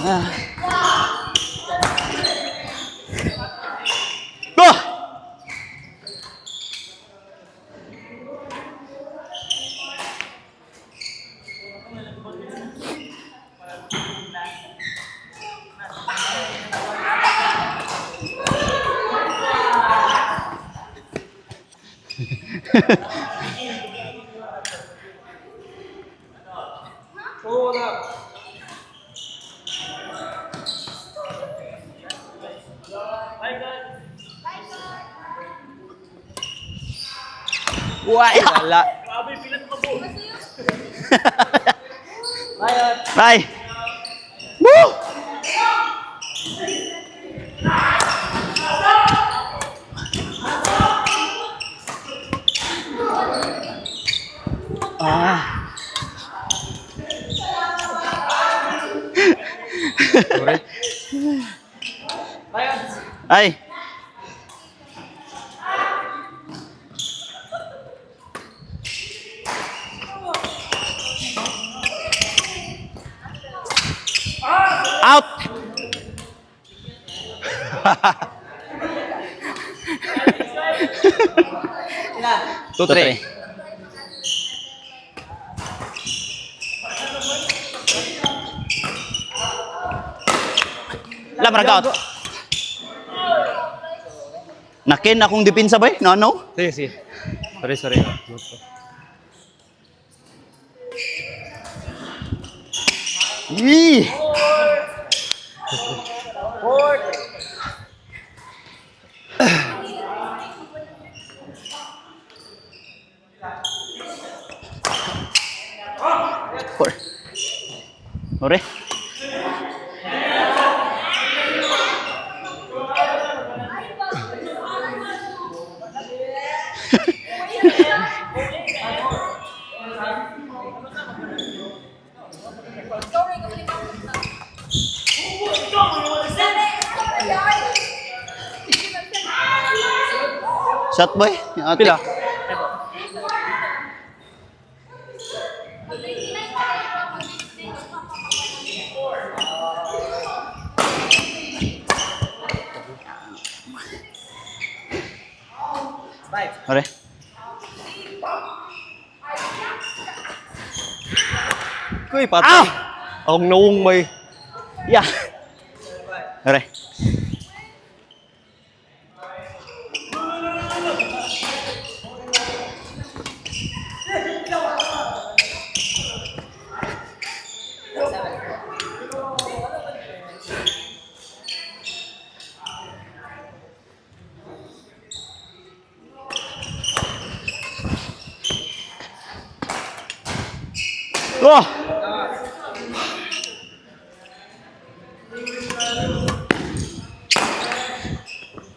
Go! Wala. Bye. Woo! Ay. Out. 2-3. Lamrag out. Nakin akong depensa ba? No? Sige, sige. Sorry. Yee! Ore. Shot boy. Pila? Ore. Kuy, patay. Ang naung may. Ya. Ore. Wah.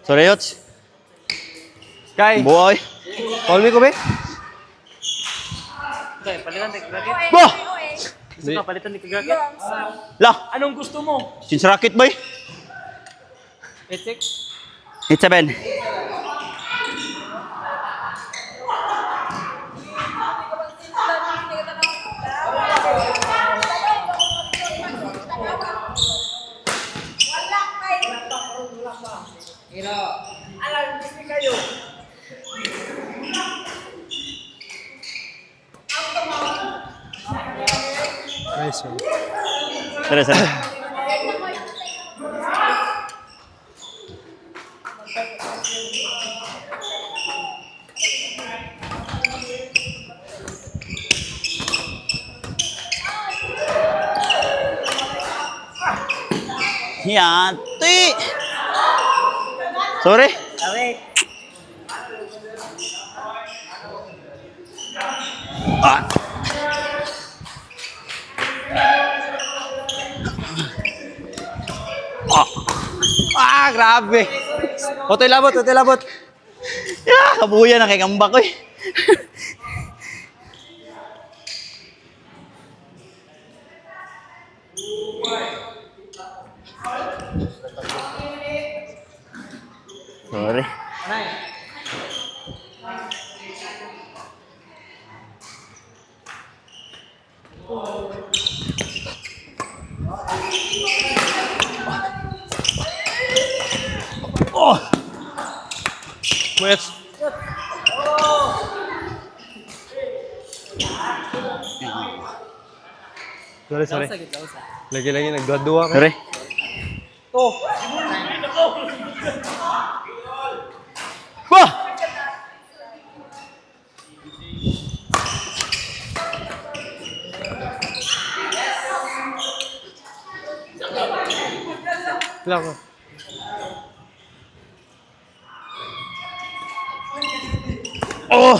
Sorry, Yots. Kay, Boy. call me ko, be? Okay, palitan ni Kagakit. Wah. Gusto ka palitan ni Kagakit? Lah. Anong gusto mo? Since racket boy. 86? Hit 7. Nice one. Sorry. Yati. Sorry. Ah. Grabe. Otoy labot. Ya, kabuya na kay kambak ko eh. Sorry. Muets. Sorry, sorry. Sa gitna usa. Lagi-lagi nagdua-dua ka. Sorry. To. Wah! Lang. Oh!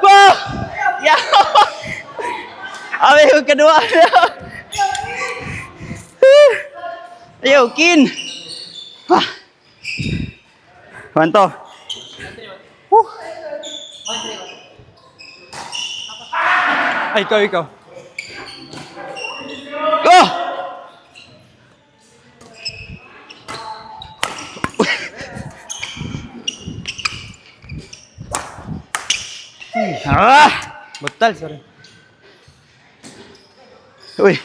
Wah! Ya! Awe yung kedua. Ayo, Kin. Wah. Banto. Ay, ikaw. Go! Ah! Batal, sorry. Uy.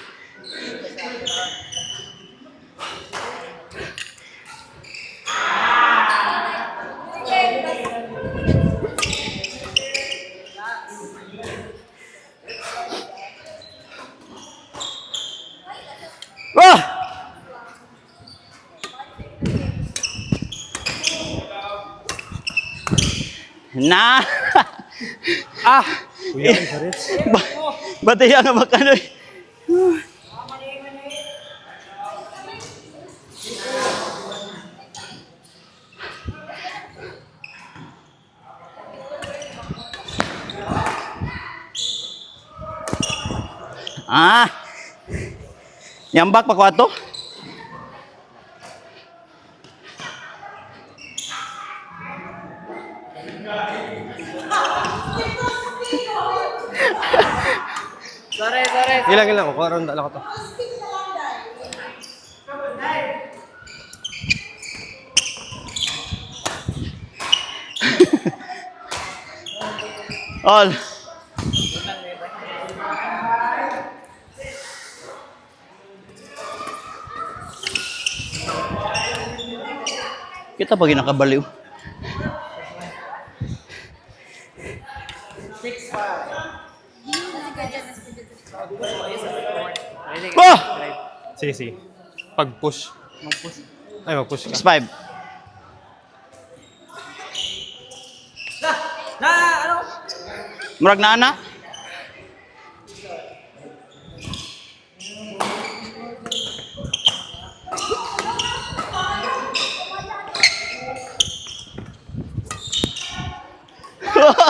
Wah! Nah. Ah. Kuya, sorry. Bataya nga makanoy. Ah. Yambak pa kwato. Sorry, sorry. Ilang. Kuha ron dala ko to. All. Kita pag nakabaliw. Wah! Sige. Pag-push. Mag-push. Ay, mag-push ka. 6-5. Na, ano? Murag na ana.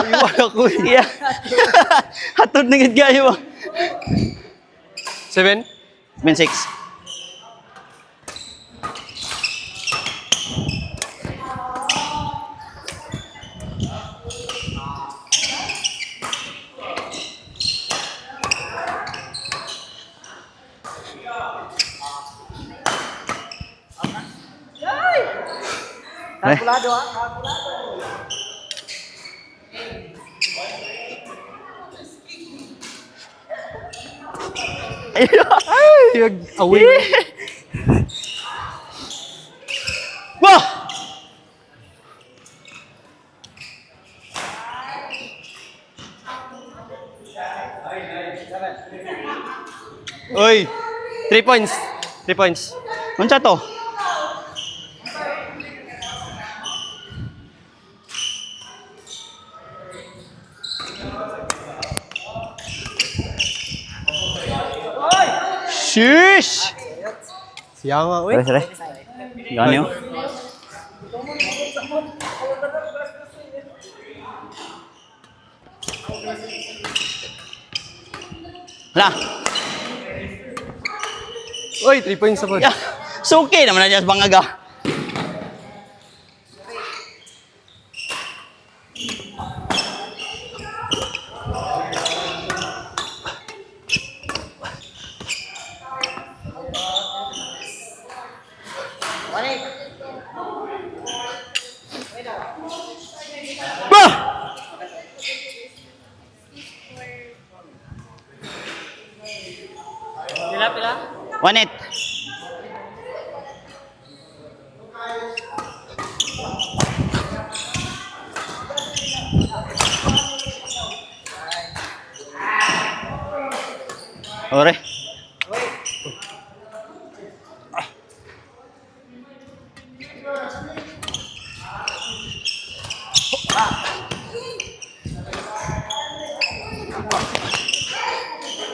Iwan ako. Iya. Hatod na gid kayo. 7? 6. Kalkulado ha, kalkulado. Ay, away. Wah! Oy, 3 points. 3 points. Unsa to? Sheesh! Siya nga, oy. Sare. Gani oh. Hala. Oy, 3 points sa pod. Ya. Suki naman na dyan sa bangaga. One it. Ore.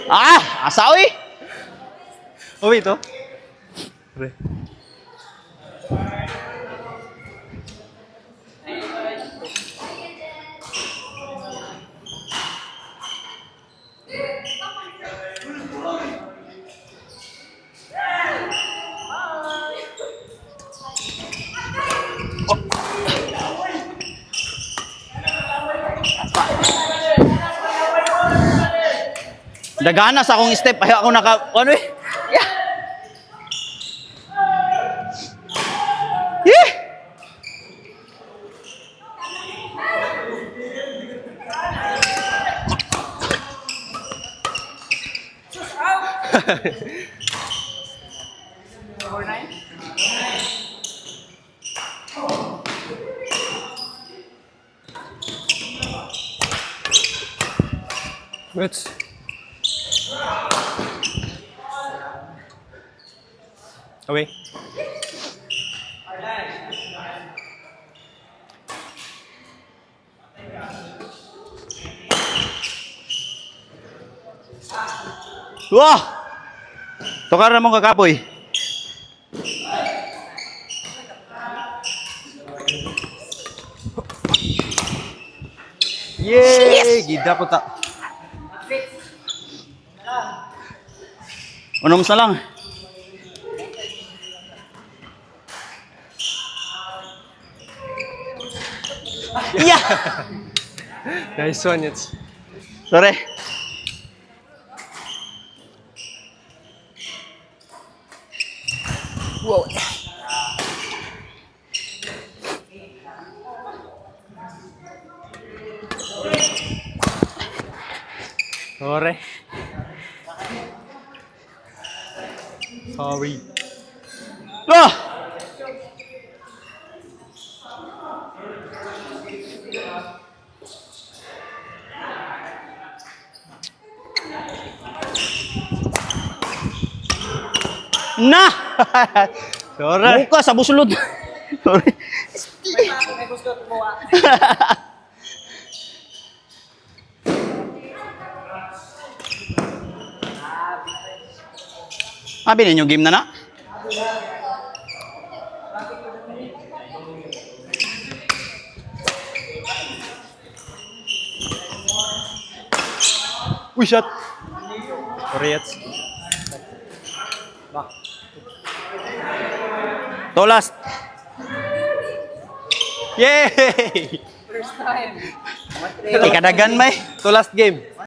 Ah, asawi. Uwi ito. Pre. Dagana sa akong step, ayaw ako ano eh. Yeah. Yeah. Good. Away. Wah! Tukar na mong kakapoy. Yay! Gida po ta. Unom sa lang. Yeah! Nice one, it's. Sorry. Wow. Sorry. Sorry. Ah! Na! Sorry. Buka sa busulod. Sorry. May gusto tumawa. Abi ninyo game na na? Uy, shot. Sorry, it's. To last. Yay! First time. Ikadagan may. To last game.